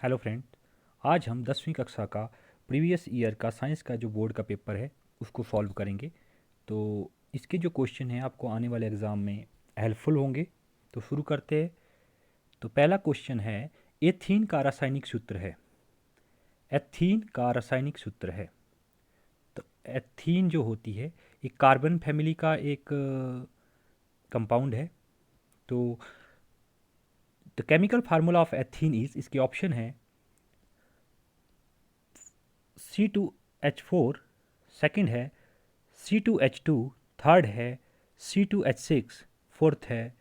Hello friend. आज हम 10वीं कक्षा का प्रीवियस ईयर का साइंस का जो बोर्ड का पेपर है उसको सॉल्व करेंगे। तो इसके जो क्वेश्चन हैं आपको आने वाले एग्ज़ाम में हेल्पफुल होंगे। तो शुरू करते हैं। तो पहला क्वेश्चन है, एथीन का रासायनिक सूत्र है। एथीन का रासायनिक सूत्र है। तो एथीन जो होती है एक कार्बन फैमिली का एक कंपाउंड है। तो the chemical formula of ethene is, इसके ऑप्शन है C2H4, सेकंड है C2H2, थर्ड है C2H6, फोर्थ है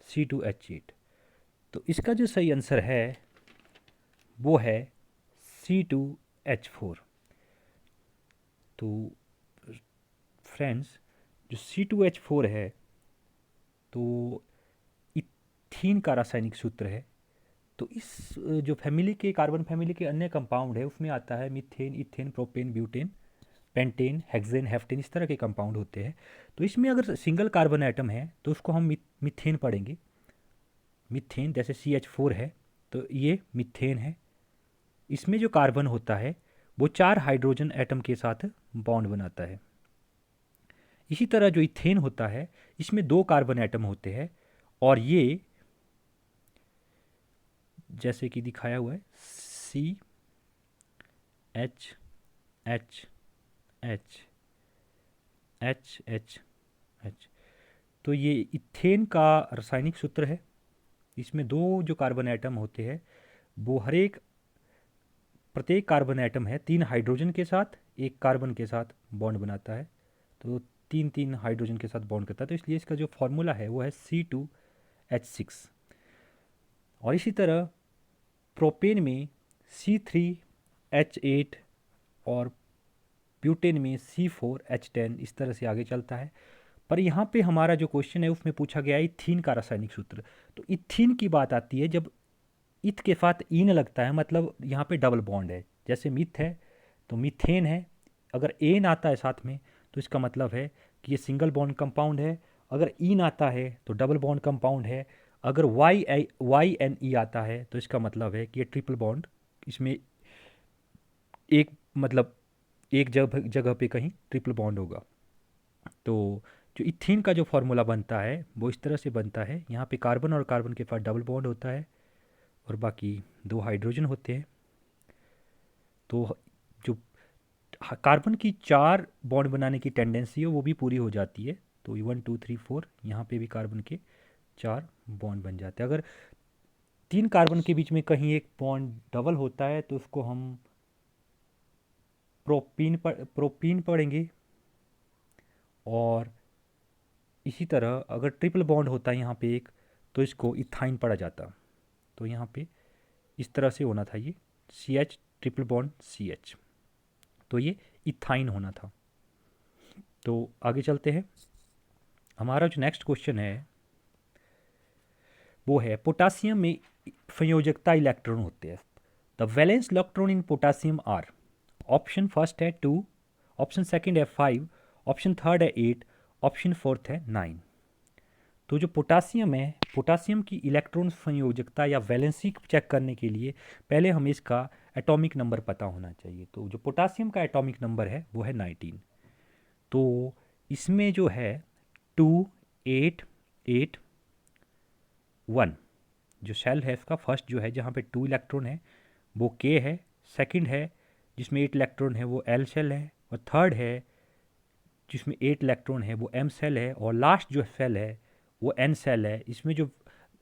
C2H8। तो इसका जो सही आंसर है वो है C2H4। तो फ्रेंड्स, जो C2H4 है तो इथीन का रासायनिक सूत्र है। तो इस जो फैमिली के कार्बन फैमिली के अन्य कंपाउंड है उसमें आता है methane, ethane, propane, butane, pentane, hexane, heptane, इस तरह के कंपाउंड होते हैं। तो इसमें अगर सिंगल कार्बन एटम है तो उसको हम मीथेन पढ़ेंगे। मीथेन जैसे CH4 है तो ये मीथेन है। इसमें जो कार्बन होता है वो 4 हाइड्रोजन एटम के साथ बॉन्ड बनाता है। इसी तरह जो इथेन होता है इसमें 2 कार्बन एटम होते हैं और ये जैसे कि दिखाया हुआ है CH, H, H, H, H। तो ये इथेन का रासायनिक सूत्र है। इसमें 2 जो कार्बन एटम होते हैं वो हर एक प्रत्येक कार्बन एटम है 3 हाइड्रोजन के साथ एक कार्बन के साथ बॉन्ड बनाता है। तो 3 3 हाइड्रोजन के साथ बॉन्ड करता है। तो इसलिए इसका जो फॉर्मूला है वो है C2H6। और इसी तरह प्रोपेन में C3H8 और ब्यूटेन में C4H10, इस तरह से आगे चलता है। पर यहाँ पे हमारा जो क्वेश्चन है उसमें पूछा गया है इथीन का रासायनिक सूत्र। तो इथीन की बात आती है जब इत के साथ ईन लगता है, मतलब यहाँ पे डबल बॉन्ड है। जैसे मिथ है तो मीथेन है, अगर एन आता है साथ में तो इसका मतलब है कि ये सिंगल बॉन्ड कंपाउंड है। अगर ईन आता है तो डबल बॉन्ड कंपाउंड है। अगर YN E आता है तो इसका मतलब है कि ये ट्रिपल बॉन्ड, इसमें एक मतलब एक जगह जगह पे कहीं ट्रिपल बॉन्ड होगा। तो जो इथीन का जो फॉर्मूला बनता है वो इस तरह से बनता है, यहाँ पे कार्बन और कार्बन के पास डबल बॉन्ड होता है और बाकी 2 हाइड्रोजन होते हैं। तो जो कार्बन की 4 बॉन्ड बनाने की टेंडेंसी है वो भी पूरी हो जाती है। तो 1 2 3 4 यहाँ पे भी कार्बन के 4 बॉन्ड बन जाते हैं। अगर 3 कार्बन के बीच में कहीं एक बॉन्ड डबल होता है तो उसको हम प्रोपीन पढ़ेंगे। और इसी तरह अगर ट्रिपल बॉन्ड होता है यहाँ पे एक तो इसको इथाइन पढ़ा जाता। तो यहाँ पे इस तरह से होना था, ये CH ट्रिपल बॉन्ड CH, तो ये इथाइन होना था। तो आगे चलते हैं। हमारा जो नेक्स्ट क्वेश्चन है वो है, पोटासियम में संयोजकता इलेक्ट्रॉन होते हैं। The valence electron in potassium are, option first है 2, ऑप्शन सेकंड है 5, ऑप्शन थर्ड है 8, ऑप्शन फोर्थ है 9। तो जो पोटासियम है, पोटासियम की इलेक्ट्रॉन संयोजकता या वैलेंसी चेक करने के लिए पहले हमें इसका एटॉमिक नंबर पता होना चाहिए। तो जो पोटासियम का एटॉमिक नंबर है वो है 19। तो इसमें जो है 2 8 8 1, जो शेल है इसका फर्स्ट जो है जहाँ पे 2 इलेक्ट्रॉन है वो K है, सेकंड है जिसमें 8 इलेक्ट्रॉन है वो L शेल है, और थर्ड है जिसमें 8 इलेक्ट्रॉन है वो M सेल है, और लास्ट जो सेल है वो N सेल है, इसमें जो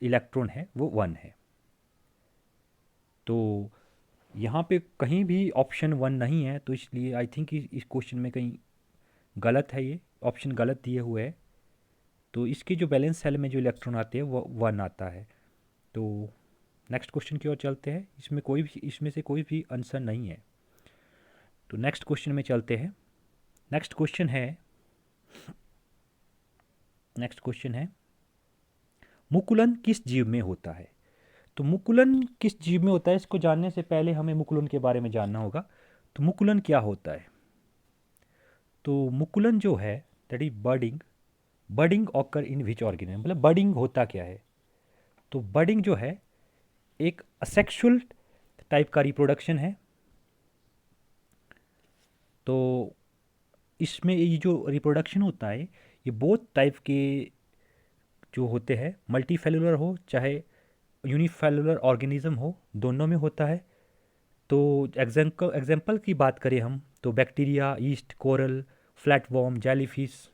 इलेक्ट्रॉन है वो 1 है। तो यहाँ पे कहीं भी ऑप्शन 1 नहीं है, तो इसलिए आई थिंक इस क्वेश्चन में कहीं गलत है, ये ऑप्शन गलत दिए हुए है। तो इसके जो बैलेंस सेल में जो इलेक्ट्रॉन आते हैं वो 1 आता है। तो नेक्स्ट क्वेश्चन की ओर चलते हैं। इसमें से कोई भी आंसर नहीं है। तो नेक्स्ट क्वेश्चन में चलते हैं। नेक्स्ट क्वेश्चन है नेक्स्ट क्वेश्चन है मुकुलन किस जीव में होता है। तो मुकुलन किस जीव में होता है, इसको जानने से पहले हमें मुकुलन के बारे में जानना होगा। तो मुकुलन क्या होता है। तो मुकुलन जो है that is budding. Budding occur in which organism, मतलब बर्डिंग होता क्या है। तो बर्डिंग जो है एक असेक्सुअल टाइप का रिप्रोडक्शन है। तो इसमें ये जो रिप्रोडक्शन होता है ये बोथ टाइप के जो होते हैं, मल्टी सेलुलर हो चाहे यूनिसेलुलर ऑर्गेनिज्म हो, दोनों में होता है। तो एग्जाम्पल की बात करें हम तो bacteria, east, coral, flatworm, jellyfish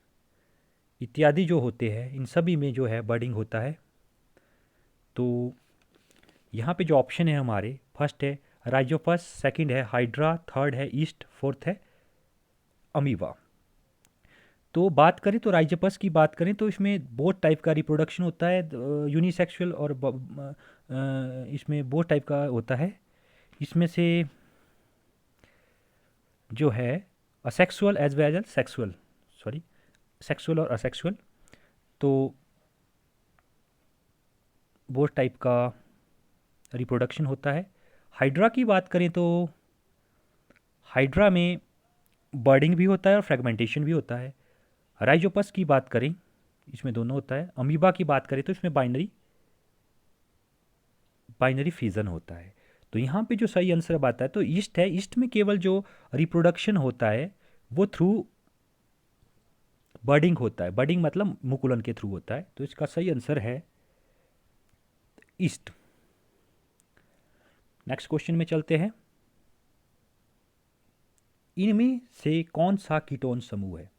इत्यादि जो होते हैं इन सभी में जो है बर्डिंग होता है। तो यहाँ पे जो ऑप्शन है हमारे, फर्स्ट है राइजोपस, सेकंड है हाइड्रा, थर्ड है ईस्ट, फोर्थ है अमीबा। तो बात करें तो राइजोपस की बात करें तो इसमें बोथ टाइप का रिप्रोडक्शन होता है, यूनिसेक्सुअल और इसमें बोथ टाइप का होता है। इसमें से जो है asexual as well as sexual, sorry sexual और असेक्सुअल, तो बोथ टाइप का रिप्रोडक्शन होता है। हाइड्रा की बात करें तो हाइड्रा में बर्डिंग भी होता है और फ्रेगमेंटेशन भी होता है। राइजोपस की बात करें इसमें दोनों होता है। अमीबा की बात करें तो इसमें बाइनरी फ्यूजन होता है। तो यहाँ पे जो सही आंसर अब आता है तो ईस्ट है। ईस्ट में केवल जो रिप्रोडक्शन होता है वो थ्रू बर्डिंग होता है, बर्डिंग मतलब मुकुलन के थ्रू होता है। तो इसका सही आंसर है ईस्ट। नेक्स्ट क्वेश्चन में चलते हैं। इनमें से कौन सा कीटोन समूह है?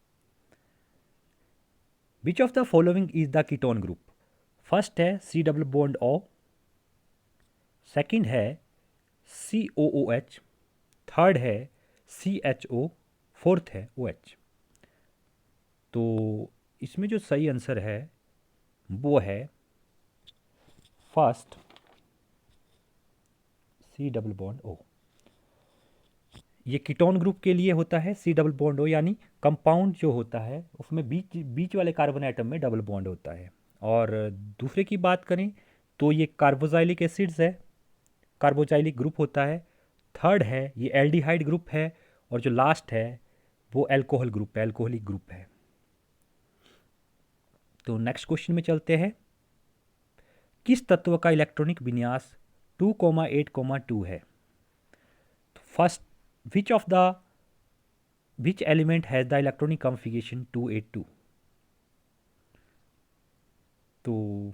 Which of the following is the ketone group? First है C double bond O, second है सी ओ ओ एच, थर्ड है सी एच ओ, फोर्थ है ओ एच। तो इसमें जो सही आंसर है वो है first C double bond O. ये कीटोन ग्रुप के लिए होता है सी डबल बॉन्ड ओ, यानी कंपाउंड जो होता है उसमें बीच बीच वाले कार्बन एटम में डबल बॉन्ड होता है। और दूसरे की बात करें तो ये कार्बोजाइलिक एसिड्स है, कार्बोजाइलिक ग्रुप होता है। थर्ड है ये एल्डिहाइड ग्रुप है, और जो लास्ट है वो एल्कोहल ग्रुप है, एल्कोहलिक ग्रुप है। तो नेक्स्ट क्वेश्चन में चलते हैं। किस तत्व का इलेक्ट्रॉनिक विन्यास 2,8,2 है? First, which of the which element has the electronic configuration 282? तो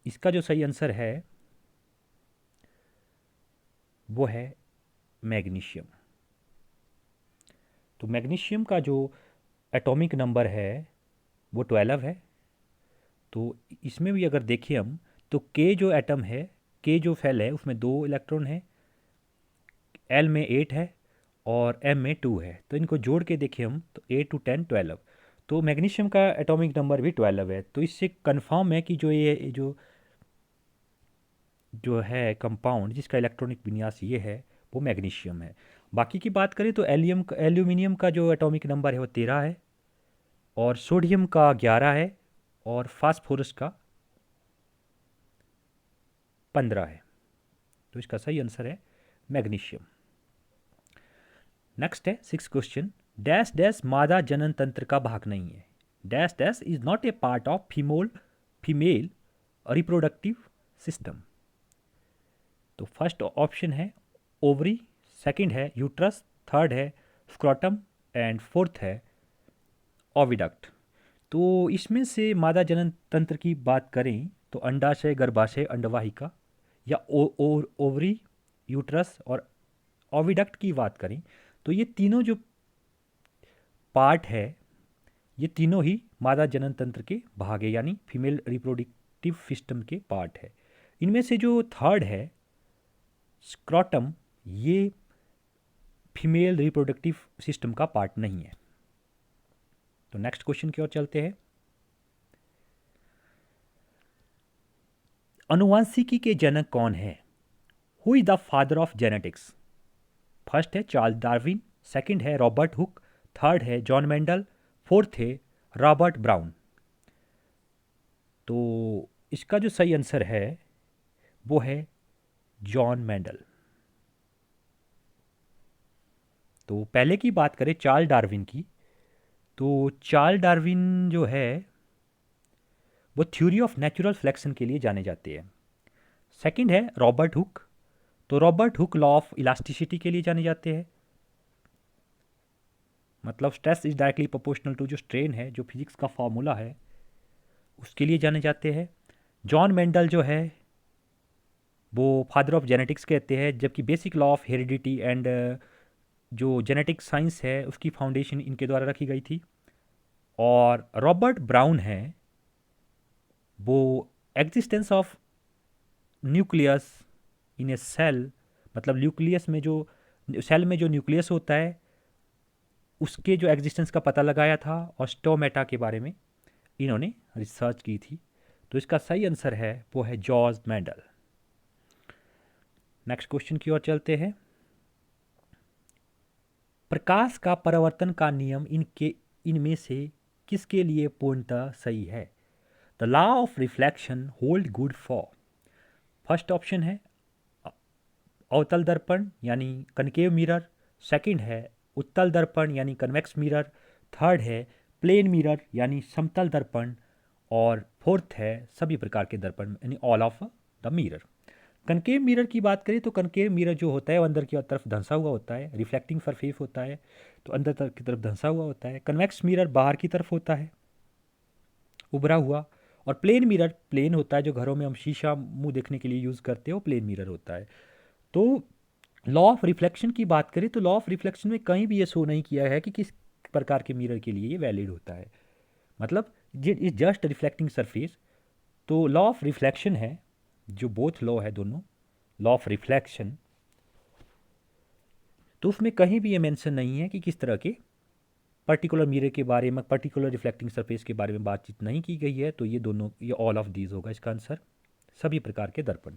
इसका जो सही आंसर है वो है मैग्नीशियम। तो मैग्नीशियम का जो एटॉमिक नंबर है वो 12 है। तो इसमें भी अगर देखें हम तो के जो एटम है, के जो सेल है उसमें 2 इलेक्ट्रॉन है, एल में 8 है और एम में 2 है। तो इनको जोड़ के देखें हम तो 8 to 10 12। तो मैग्नीशियम का एटॉमिक नंबर भी 12 है। तो इससे कंफर्म है कि जो ये जो है कंपाउंड जिसका इलेक्ट्रॉनिक विन्यास ये है वो मैग्नीशियम है। बाकी की बात करें तो एल्यूमिनियम का जो एटॉमिक नंबर है वो 13 है, और सोडियम का 11 है, और फास्फोरस का 15 है। तो इसका सही आंसर है मैग्नीशियम। नेक्स्ट है 6 क्वेश्चन। डैश डैश मादा जनन तंत्र का भाग नहीं है। Dash dash is not a part of female reproductive system. तो फर्स्ट ऑप्शन है ओवरी, सेकंड है यूट्रस, थर्ड है स्क्रोटम एंड फोर्थ है ओविडक्ट। तो इसमें से मादा जनन तंत्र की बात करें तो अंडाशय, गर्भाशय, अंडवाहिका, या ओवरी, यूट्रस और ओविडक्ट की बात करें तो ये तीनों जो पार्ट है ये तीनों ही मादा जनन तंत्र के भाग है, यानी फीमेल रिप्रोडक्टिव सिस्टम के पार्ट है। इनमें से जो थर्ड है स्क्रोटम, ये फीमेल रिप्रोडक्टिव सिस्टम का पार्ट नहीं है। तो नेक्स्ट क्वेश्चन की ओर चलते हैं। अनुवांशिकी के जनक कौन है? Who is the father of genetics? First है चार्ल्स डार्विन, सेकंड है रॉबर्ट हुक, थर्ड है जॉन मेंडल, फोर्थ है रॉबर्ट ब्राउन। तो इसका जो सही आंसर है वो है जॉन मेंडल। तो पहले की बात करें चार्ल्स डार्विन की, तो चार्ल्स डार्विन जो है वो थ्योरी ऑफ नेचुरल सिलेक्शन के लिए जाने जाते हैं। सेकंड है रॉबर्ट हुक। तो Robert Hooke law of elasticity के लिए जाने जाते हैं, मतलब stress is directly proportional to जो स्ट्रेन है, जो फिजिक्स का फॉर्मूला है, उसके लिए जाने जाते हैं। जॉन मेंडल जो है वो फादर ऑफ जेनेटिक्स कहते हैं, जबकि basic law of heredity and जो जेनेटिक साइंस है उसकी फाउंडेशन इनके द्वारा रखी गई थी। और रॉबर्ट ब्राउन है, वो existence of nucleus in a cell, मतलब न्यूक्लियस में जो सेल में जो न्यूक्लियस होता है उसके जो एग्जिस्टेंस का पता लगाया था, और स्टोमेटा के बारे में इन्होंने रिसर्च की थी। तो इसका सही आंसर है वो है जॉर्ज मेंडल। नेक्स्ट क्वेश्चन की ओर चलते हैं। प्रकाश का परावर्तन का नियम इनमें से किसके लिए पूर्णतः सही है? The law of reflection hold good for, first option है अवतल दर्पण यानी कनकेव मिरर, सेकंड है उत्तल दर्पण यानी कन्वेक्स मिरर, थर्ड है प्लेन मिरर यानी समतल दर्पण, और फोर्थ है सभी प्रकार के दर्पण यानी all of the mirror. Concave mirror की बात करें तो कनकेव मिरर जो होता है वो अंदर की तरफ धंसा हुआ होता है, रिफ्लेक्टिंग सरफेस होता है तो अंदर की तरफ धंसा हुआ होता है। कन्वेक्स मिरर बाहर की तरफ होता है, उभरा हुआ। और प्लेन मिरर प्लेन होता है, जो घरों में हम शीशा मुंह देखने के लिए यूज़ करते हो, प्लेन मिरर होता है। तो लॉ ऑफ रिफ्लेक्शन की बात करें तो लॉ ऑफ रिफ्लेक्शन में कहीं भी ये शो नहीं किया है कि किस प्रकार के मिरर के लिए ये वैलिड होता है, मतलब इज जस्ट रिफ्लेक्टिंग सरफेस। तो लॉ ऑफ रिफ्लेक्शन है, जो बोथ लॉ है दोनों, लॉ ऑफ रिफ्लेक्शन, तो उसमें कहीं भी ये मेंशन नहीं है कि किस तरह के पर्टिकुलर मिरर के बारे में, पर्टिकुलर रिफ्लेक्टिंग सरफेस के बारे में बातचीत नहीं की गई है। तो ये दोनों, ये ऑल ऑफ दीज होगा इसका आंसर, सभी प्रकार के दर्पण।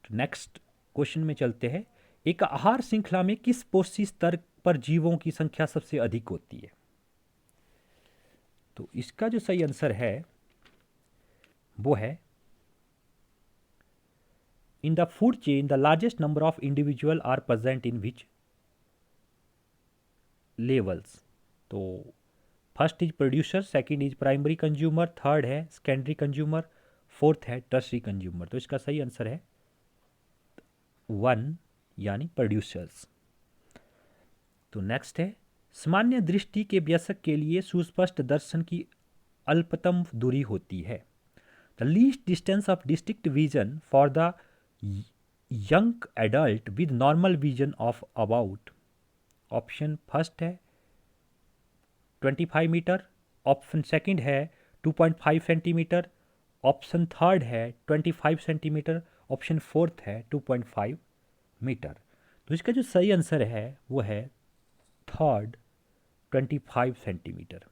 तो नेक्स्ट क्वेश्चन में चलते हैं। एक आहार श्रृंखला में किस पोषी स्तर पर जीवों की संख्या सबसे अधिक होती है? तो इसका जो सही आंसर है वो है in the food chain the largest number of individual are present in which levels. तो first is producer, second is primary consumer, third है सेकेंडरी कंज्यूमर, फोर्थ है टर्सरी कंज्यूमर। तो इसका सही आंसर है 1 यानी प्रोड्यूसर्स। तो नेक्स्ट है सामान्य दृष्टि के वयस्क के लिए सुस्पष्ट दर्शन की अल्पतम दूरी होती है। The least distance of district vision for the young adult with normal vision of about, option first है 25 मीटर, ऑप्शन सेकंड है 2.5 सेंटीमीटर, ऑप्शन थर्ड है 25 सेंटीमीटर, ऑप्शन फोर्थ है 2.5 मीटर। तो इसका जो सही आंसर है वो है थर्ड 25 सेंटीमीटर।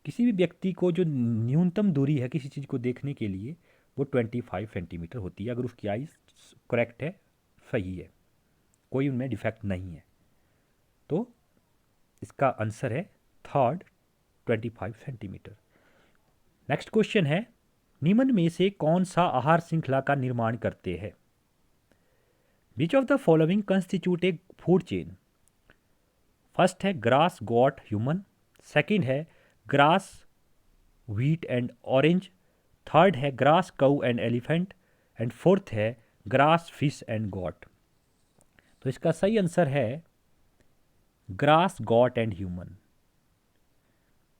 किसी भी व्यक्ति को जो न्यूनतम दूरी है किसी चीज़ को देखने के लिए वो 25 सेंटीमीटर होती है, अगर उसकी आइज करेक्ट है, सही है, कोई उनमें डिफेक्ट नहीं है। तो इसका आंसर है थर्ड 25 सेंटीमीटर। नेक्स्ट क्वेश्चन है निम्न में से कौन सा आहार श्रृंखला का निर्माण करते हैं? Which of the following constitute a food chain? First है ग्रास गॉट ह्यूमन, सेकंड है grass wheat and orange, third है grass cow and elephant, and fourth है ग्रास फिश एंड गॉट। तो इसका सही आंसर है ग्रास गॉट एंड ह्यूमन।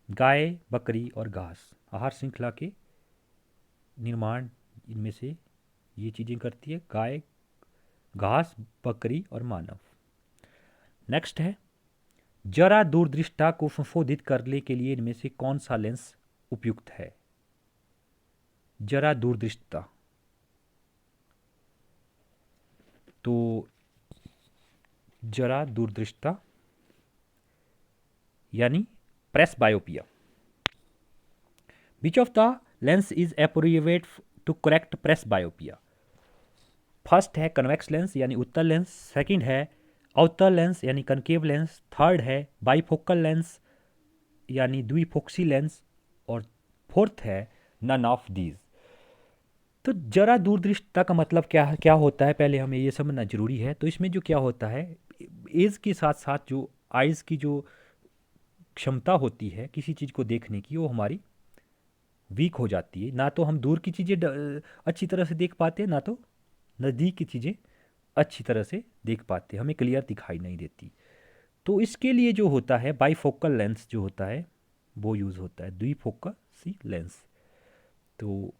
गाय, बकरी और घास आहार श्रृंखला के निर्माण इनमें से ये चीज़ें करती है, गाय, घास, बकरी और मानव। नेक्स्ट है जरा दूरदृष्टा को संशोधित करने के लिए इनमें से कौन सा लेंस उपयुक्त है? जरा दूरदृष्टा, तो जरा दूरदृष्टा यानी presbyopia. Which of the lens is appropriate to correct presbyopia? First है कन्वेक्स लेंस यानी उत्तल लेंस, सेकंड है अवतल लेंस यानी कनकेव लेंस, थर्ड है बाइफोकल लेंस यानी द्विफोक्सी लेंस, और फोर्थ है नन ऑफ दीज। तो जरा दूरदृष्टा का मतलब क्या होता है, पहले हमें ये समझना जरूरी है। तो इसमें जो क्या होता है, एज के साथ साथ जो आइज़ की जो क्षमता होती है किसी चीज़ को देखने की, वो हमारी वीक हो जाती है, ना तो हम दूर की चीज़ें अच्छी तरह से देख पाते हैं, ना तो नज़दीक की चीज़ें अच्छी तरह से देख पाते हैं, हमें क्लियर दिखाई नहीं देती। तो इसके लिए जो होता है बाईफोकल लेंस जो होता है वो यूज़ होता है, द्विफोकसी लेंस। तो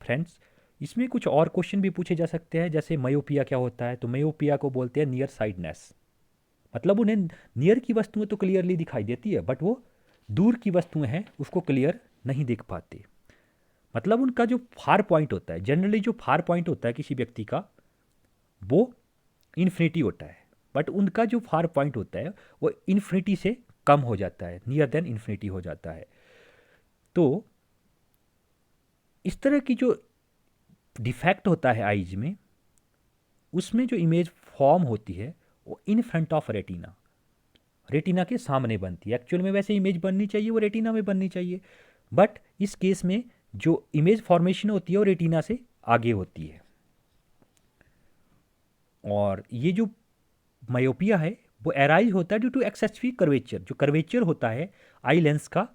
फ्रेंड्स, इसमें कुछ और क्वेश्चन भी पूछे जा सकते हैं, जैसे मयोपिया क्या होता है। तो मयोपिया को बोलते हैं नियर साइडनेस, मतलब उन्हें नियर की वस्तुएं तो क्लियरली दिखाई देती है, बट वो दूर की वस्तुएं हैं उसको क्लियर नहीं देख पाते। मतलब उनका जो फार पॉइंट होता है, जनरली जो फार पॉइंट होता है किसी व्यक्ति का, वो इन्फिनिटी होता है, बट उनका जो फार पॉइंट होता है वो इन्फिनिटी से कम हो जाता है, नियर देन इन्फिनिटी हो जाता है। तो इस तरह की जो डिफेक्ट होता है आइज में, उसमें जो इमेज फॉर्म होती है वो in front of retina, retina के सामने बनती है। एक्चुअल में वैसे इमेज बननी चाहिए वो रेटिना में बननी चाहिए, बट इस केस में जो इमेज फॉर्मेशन होती है वो रेटिना से आगे होती है। और ये जो मायोपिया है वो एराइज होता है ड्यू टू एक्सेसिव कर्वेचर, जो कर्वेचर होता है आई लेंस का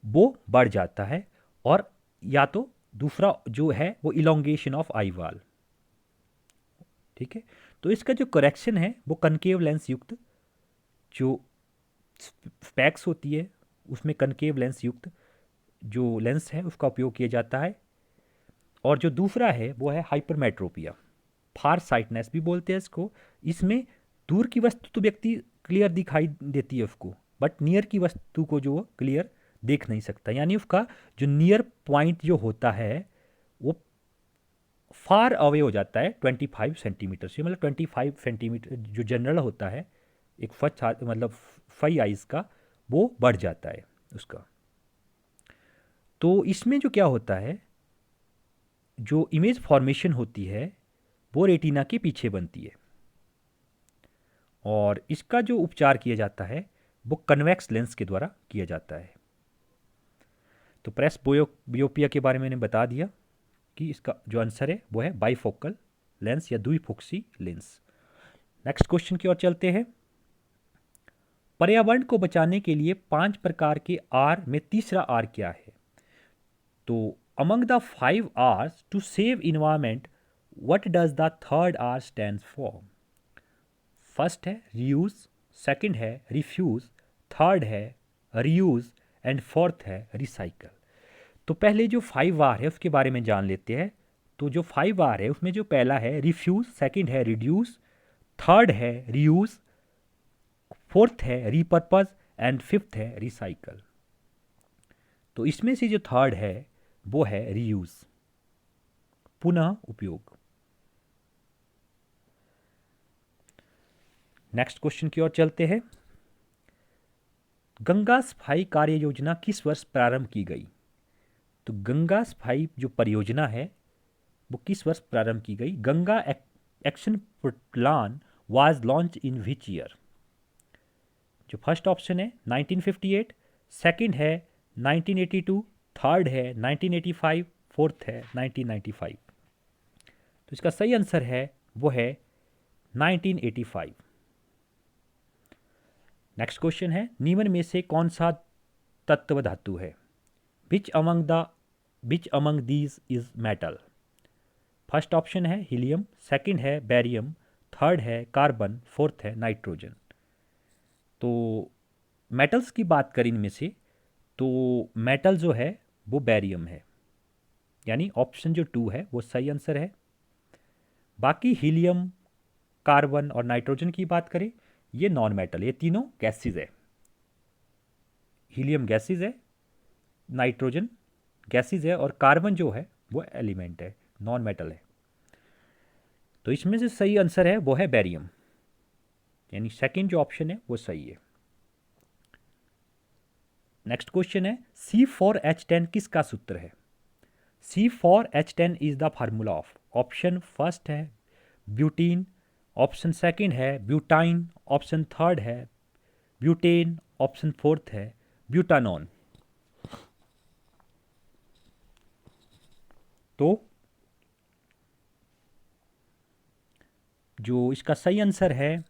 वो बढ़ जाता है, और या तो दूसरा जो है वो इलोंगेशन ऑफ आई वाल। ठीक है, तो इसका जो करेक्शन है वो कनकेव लेंस युक्त जो स्पेक्स होती है उसमें कनकेव लेंस युक्त जो लेंस है उसका उपयोग किया जाता है। और जो दूसरा है वो है हाइपरमेट्रोपिया, फार साइटनेस भी बोलते हैं इसको। इसमें दूर की वस्तु तो व्यक्ति क्लियर दिखाई देती है उसको, बट नियर की वस्तु को जो क्लियर देख नहीं सकता, यानी उसका जो नियर पॉइंट जो होता है वो फार अवे हो जाता है 25 सेंटीमीटर से, मतलब 25 सेंटीमीटर जो जनरल होता है एक फर्स्ट मतलब 5 आइज का, वो बढ़ जाता है उसका। तो इसमें जो क्या होता है, जो इमेज फॉर्मेशन होती है वो रेटिना के पीछे बनती है, और इसका जो उपचार किया जाता है वो कन्वेक्स लेंस के द्वारा किया जाता है। तो प्रेस बियोपिया के बारे में मैंने बता दिया कि इसका जो आंसर है वो है बाईफोकल लेंस या द्विफोक्सी लेंस। नेक्स्ट क्वेश्चन की ओर चलते हैं। पर्यावरण को बचाने के लिए 5 प्रकार के आर में तीसरा आर क्या है? तो among the 5 Rs to save environment, what does the third R stand for? First है रीयूज, सेकंड है रिफ्यूज, थर्ड है रीयूज, एंड फोर्थ है रिसाइकल। तो पहले जो 5 आर है उसके बारे में जान लेते हैं। तो जो 5 आर है उसमें जो पहला है रिफ्यूज, सेकंड है रिड्यूस, थर्ड है रीयूज, फोर्थ है रीपर्पज, एंड फिफ्थ है रिसाइकल। तो इसमें से जो थर्ड है वो है रीयूज, पुनः उपयोग। नेक्स्ट क्वेश्चन की ओर चलते हैं। गंगा सफाई कार्य योजना किस वर्ष प्रारंभ की गई? तो गंगा सफाई जो परियोजना है वो किस वर्ष प्रारंभ की गई? Ganga action plan was launch in which year? जो फर्स्ट ऑप्शन है 1958, सेकंड है 1982, थर्ड है 1985, फोर्थ है 1995। तो इसका सही आंसर है वो है 1985। नेक्स्ट क्वेश्चन है, निम्न में से कौन सा तत्व धातु है? Which among these is metal? First option है हीलियम, सेकंड है बैरियम, थर्ड है कार्बन, फोर्थ है नाइट्रोजन। तो मेटल्स की बात करें इनमें से, तो मेटल जो है वो बैरियम है, यानी ऑप्शन जो 2 है वो सही आंसर है। बाकी हीलियम, कार्बन और नाइट्रोजन की बात करें, ये नॉन मेटल, ये तीनों गैसेज है। हीलियम गैसेज है, नाइट्रोजन गैसेज है, और कार्बन जो है वो एलिमेंट है, नॉन मेटल है। तो इसमें से सही आंसर है वो है बैरियम, यानी सेकंड जो ऑप्शन है वो सही है। नेक्स्ट क्वेश्चन है, C4H10 किसका सूत्र है? C4H10 is the formula of, option first है ब्यूटीन, ऑप्शन सेकंड है ब्यूटाइन, ऑप्शन थर्ड है ब्यूटेन, ऑप्शन फोर्थ है ब्यूटानॉन। तो जो इसका सही आंसर है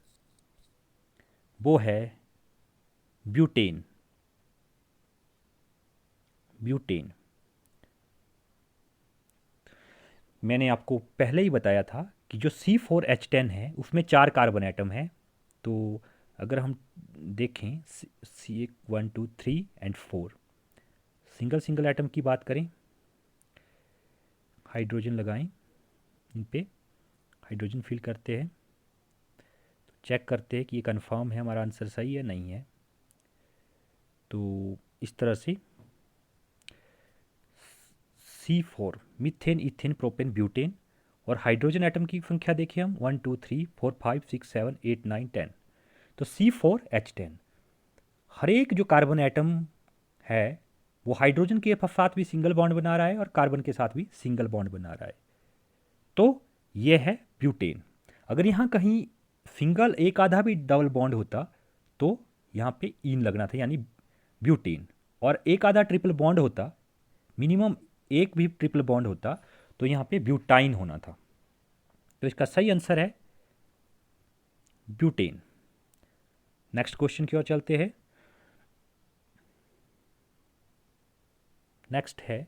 वो है ब्यूटेन, ब्यूटेन। मैंने आपको पहले ही बताया था कि जो C4H10 है उसमें 4 कार्बन एटम है। तो अगर हम देखें सी 1 2 3 और 4 सिंगल सिंगल एटम की बात करें, हाइड्रोजन लगाएं, इन पे हाइड्रोजन फिल करते हैं, तो चेक करते हैं कि ये कंफर्म है हमारा आंसर सही है नहीं है। तो इस तरह से C4 methane ethane propane butane, और हाइड्रोजन एटम की संख्या देखिए हम 1 2 3 4 5 6 7 8 9 10। तो C4H10 हर एक जो कार्बन एटम है वो हाइड्रोजन के साथ भी सिंगल बॉन्ड बना रहा है और कार्बन के साथ भी सिंगल बॉन्ड बना रहा है। तो ये है ब्यूटेन। अगर यहाँ कहीं सिंगल एक आधा भी डबल बॉन्ड होता तो यहाँ पे ईन लगना था, यानी ब्यूटेन। और एक आधा ट्रिपल बॉन्ड होता, मिनिमम एक भी ट्रिपल बॉन्ड होता, तो यहाँ पे ब्यूटाइन होना था। तो इसका सही आंसर है ब्यूटेन। नेक्स्ट क्वेश्चन की ओर चलते हैं। नेक्स्ट है,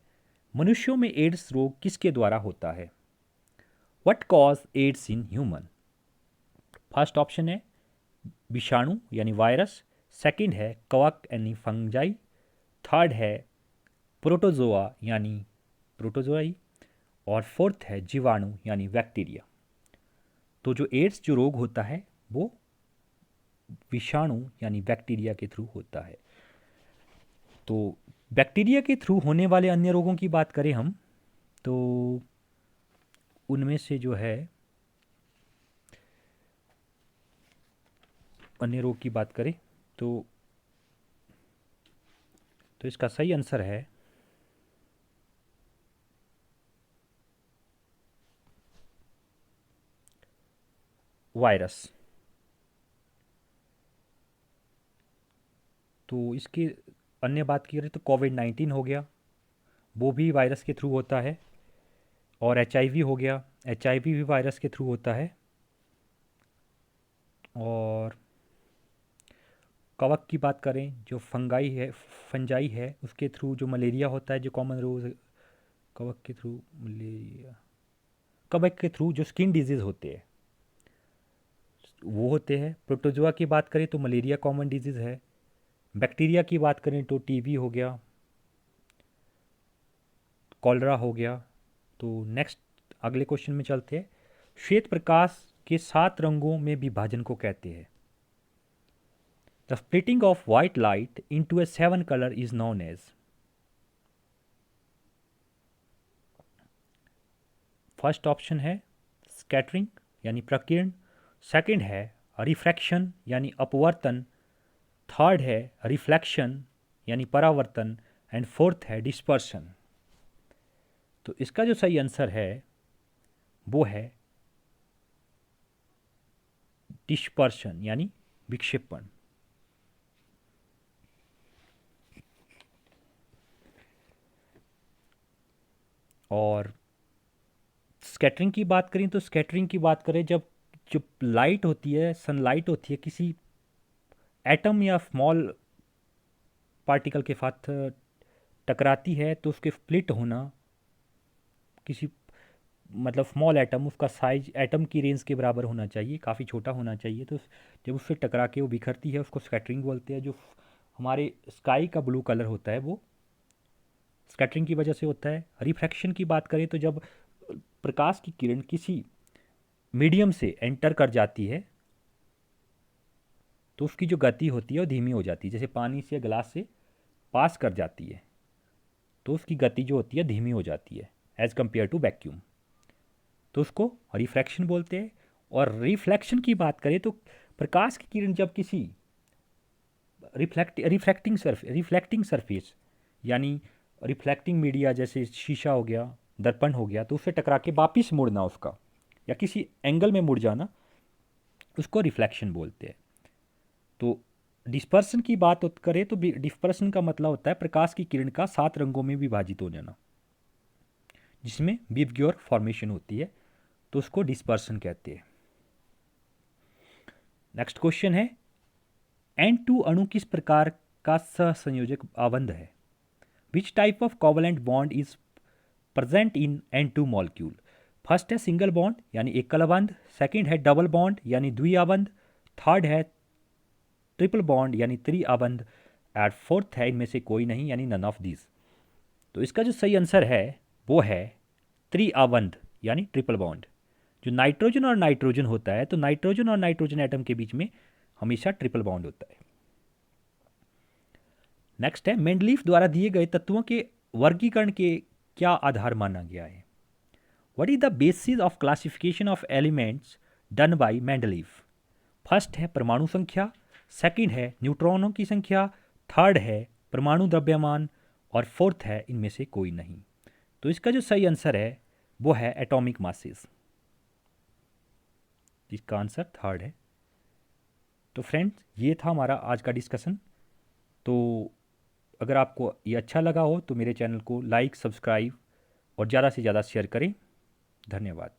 मनुष्यों में एड्स रोग किसके द्वारा होता है? What cause AIDS in human? First option है विषाणु यानी वायरस, सेकंड है कवक यानी फंजाई, थर्ड है प्रोटोजोआ यानी प्रोटोजोआई, और फोर्थ है जीवाणु यानी बैक्टीरिया। तो जो एड्स जो रोग होता है वो विषाणु यानी बैक्टीरिया के थ्रू होता है। तो बैक्टीरिया के थ्रू होने वाले अन्य रोगों की बात करें हम, तो उनमें से जो है अन्य रोग की बात करें तो इसका सही आंसर है वायरस। तो इसकी अन्य बात की करें तो कोविड-19 हो गया, वो भी वायरस के थ्रू होता है, और HIV हो गया, HIV भी वायरस के थ्रू होता है, और कवक की बात करें जो फंजाई है उसके थ्रू जो मलेरिया होता है, जो कॉमन रोग कवक के थ्रू मलेरिया, कवक के थ्रू जो स्किन डिजीज़ होते हैं वो होते हैं। प्रोटोजोआ की बात करें तो मलेरिया कॉमन डिजीज़ है। बैक्टीरिया की बात करें तो टीबी हो गया, कॉलरा हो गया। तो नेक्स्ट अगले क्वेश्चन में चलते हैं। श्वेत प्रकाश के 7 रंगों में विभाजन को कहते हैं। The splitting of white light into a 7 colour is known as. First option है स्कैटरिंग यानी प्रकीर्ण, सेकंड है रिफ्रैक्शन यानी अपवर्तन, थर्ड है रिफ्लेक्शन यानी परावर्तन, एंड फोर्थ है डिस्पर्शन। तो इसका जो सही आंसर है वो है डिस्पर्शन यानी विक्षेपण। और स्कैटरिंग की बात करें तो स्कैटरिंग की बात करें जब जब लाइट होती है, सनलाइट होती है, किसी एटम या स्मॉल पार्टिकल के साथ टकराती है तो उसके स्प्लिट होना, किसी मतलब स्मॉल एटम उसका साइज एटम की रेंज के बराबर होना चाहिए, काफ़ी छोटा होना चाहिए। तो जब उससे टकरा के वो बिखरती है उसको स्कैटरिंग बोलते हैं। जो हमारे स्काई का ब्लू कलर होता है वो स्कैटरिंग की वजह से होता है। रिफ्रैक्शन की बात करें तो जब प्रकाश की किरण किसी मीडियम से एंटर कर जाती है तो उसकी जो गति होती है वो धीमी हो जाती है। जैसे पानी से ग्लास से पास कर जाती है तो उसकी गति जो होती है धीमी हो जाती है एज़ कम्पेयर टू वैक्यूम, तो उसको रिफ्रैक्शन बोलते हैं। और रिफ्लेक्शन की बात करें तो प्रकाश की किरण जब किसी रिफ्लेक्टिंग सरफेस यानी रिफ्लेक्टिंग मीडिया जैसे शीशा हो गया, दर्पण हो गया, तो उससे टकरा के वापिस मुड़ना उसका या किसी एंगल में मुड़ जाना, उसको रिफ्लेक्शन बोलते हैं। तो डिस्पर्सन की बात करें तो डिस्पर्सन का मतलब होता है प्रकाश की किरण का 7 रंगों में विभाजित हो जाना, जिसमें विबग्योर फॉर्मेशन होती है, तो उसको डिस्पर्सन कहते हैं। नेक्स्ट क्वेश्चन है N2 अणु किस प्रकार का सहसंयोजक आबंध है? Which type of covalent bond is present in N2 molecule? First है सिंगल बॉन्ड यानी एकल बंध, सेकंड है डबल बॉन्ड यानी द्विआबंध, थर्ड है ट्रिपल बॉन्ड यानी त्रिआबंध, एंड फोर्थ है इनमें से कोई नहीं यानी नन ऑफ दिस। तो इसका जो सही आंसर है वो है त्रिआबंध यानी ट्रिपल बॉन्ड। जो नाइट्रोजन और नाइट्रोजन होता है तो नाइट्रोजन और नाइट्रोजन एटम के बीच में हमेशा ट्रिपल बॉन्ड होता है। नेक्स्ट है मेंडलीफ द्वारा दिए गए तत्वों के वर्गीकरण के क्या आधार माना गया है। What is the basis of classification of elements done by Mendeleev. First है परमाणु संख्या, सेकंड है न्यूट्रॉनों की संख्या, थर्ड है परमाणु द्रव्यमान और फोर्थ है इनमें से कोई नहीं। तो इसका जो सही आंसर है वो है एटॉमिक मासेस। इसका आंसर थर्ड है। तो फ्रेंड्स ये था हमारा आज का डिस्कशन। तो अगर आपको ये अच्छा लगा हो तो मेरे चैनल को लाइक, सब्सक्राइब और ज़्यादा से ज़्यादा शेयर करें। धन्यवाद।